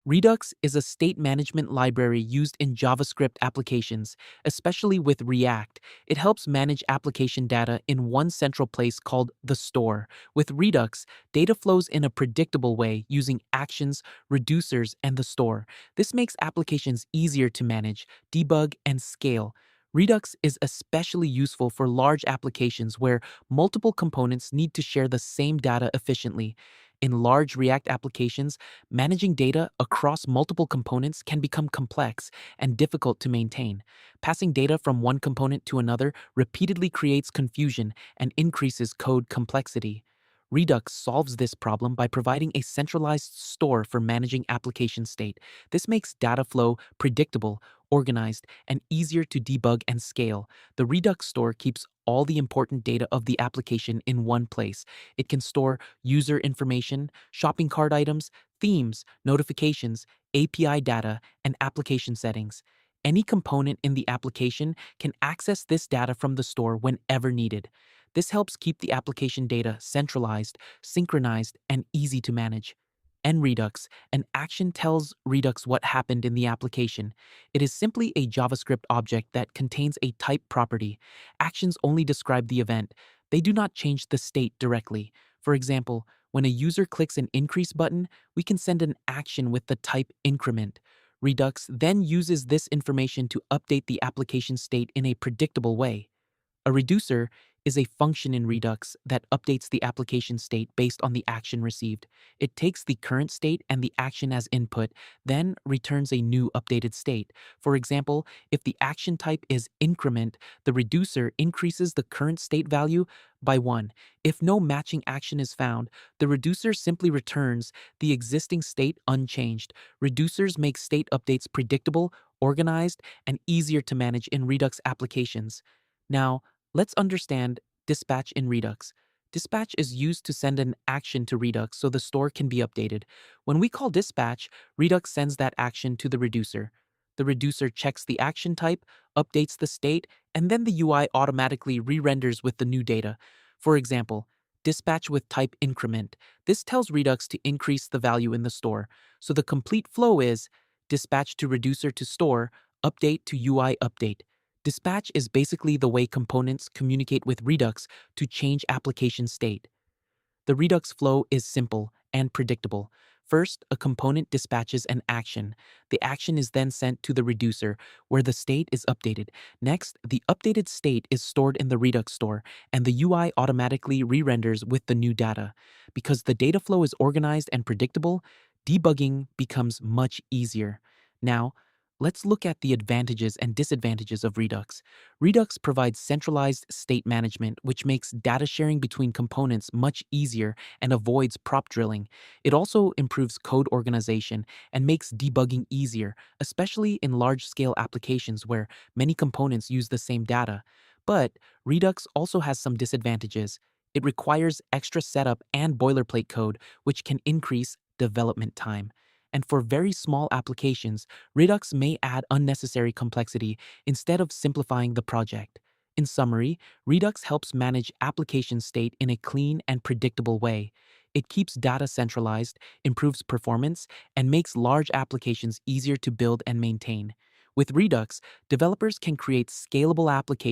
Redux is a state management library used in JavaScript applications, especially with React. It helps manage application data in one central place called the store. With Redux, data flows in a predictable way using actions, reducers, and the store. This makes applications easier to manage, debug, and scale. Redux is especially useful for large applications where multiple components need to share the same data efficiently. In large React applications, managing data across multiple components can become complex and difficult to maintain. Passing data from one component to another repeatedly creates confusion and increases code complexity. Redux solves this problem by providing a centralized store for managing application state. This makes data flow predictable, organized, and easier to debug and scale. The Redux store keeps all the important data of the application in one place. It can store user information, shopping cart items, themes, notifications, API data, and application settings. Any component in the application can access this data from the store whenever needed. This helps keep the application data centralized, synchronized, and easy to manage. And Redux, an action tells Redux what happened in the application. It is simply a JavaScript object that contains a type property. Actions only describe the event. They do not change the state directly. For example, when a user clicks an increase button, we can send an action with the type increment. Redux then uses this information to update the application state in a predictable way. A reducer is a function in Redux that updates the application state based on the action received. It takes the current state and the action as input, then returns a new updated state. For example, if the action type is increment, the reducer increases the current state value by 1. If no matching action is found, the reducer simply returns the existing state unchanged. Reducers make state updates predictable, organized, and easier to manage in Redux applications. Now, let's understand dispatch in Redux. Dispatch is used to send an action to Redux so the store can be updated. When we call dispatch, Redux sends that action to the reducer. The reducer checks the action type, updates the state, and then the UI automatically re-renders with the new data. For example, dispatch with type increment. This tells Redux to increase the value in the store. So the complete flow is dispatch to reducer to store, update to UI update. Dispatch is basically the way components communicate with Redux to change application state. The Redux flow is simple and predictable. First, a component dispatches an action. The action is then sent to the reducer, where the state is updated. Next, the updated state is stored in the Redux store, and the UI automatically re-renders with the new data. Because the data flow is organized and predictable, debugging becomes much easier. Now, let's look at the advantages and disadvantages of Redux. Redux provides centralized state management, which makes data sharing between components much easier and avoids prop drilling. It also improves code organization and makes debugging easier, especially in large-scale applications where many components use the same data. But Redux also has some disadvantages. It requires extra setup and boilerplate code, which can increase development time. And for very small applications, Redux may add unnecessary complexity instead of simplifying the project. In summary, Redux helps manage application state in a clean and predictable way. It keeps data centralized, improves performance, and makes large applications easier to build and maintain. With Redux, developers can create scalable applications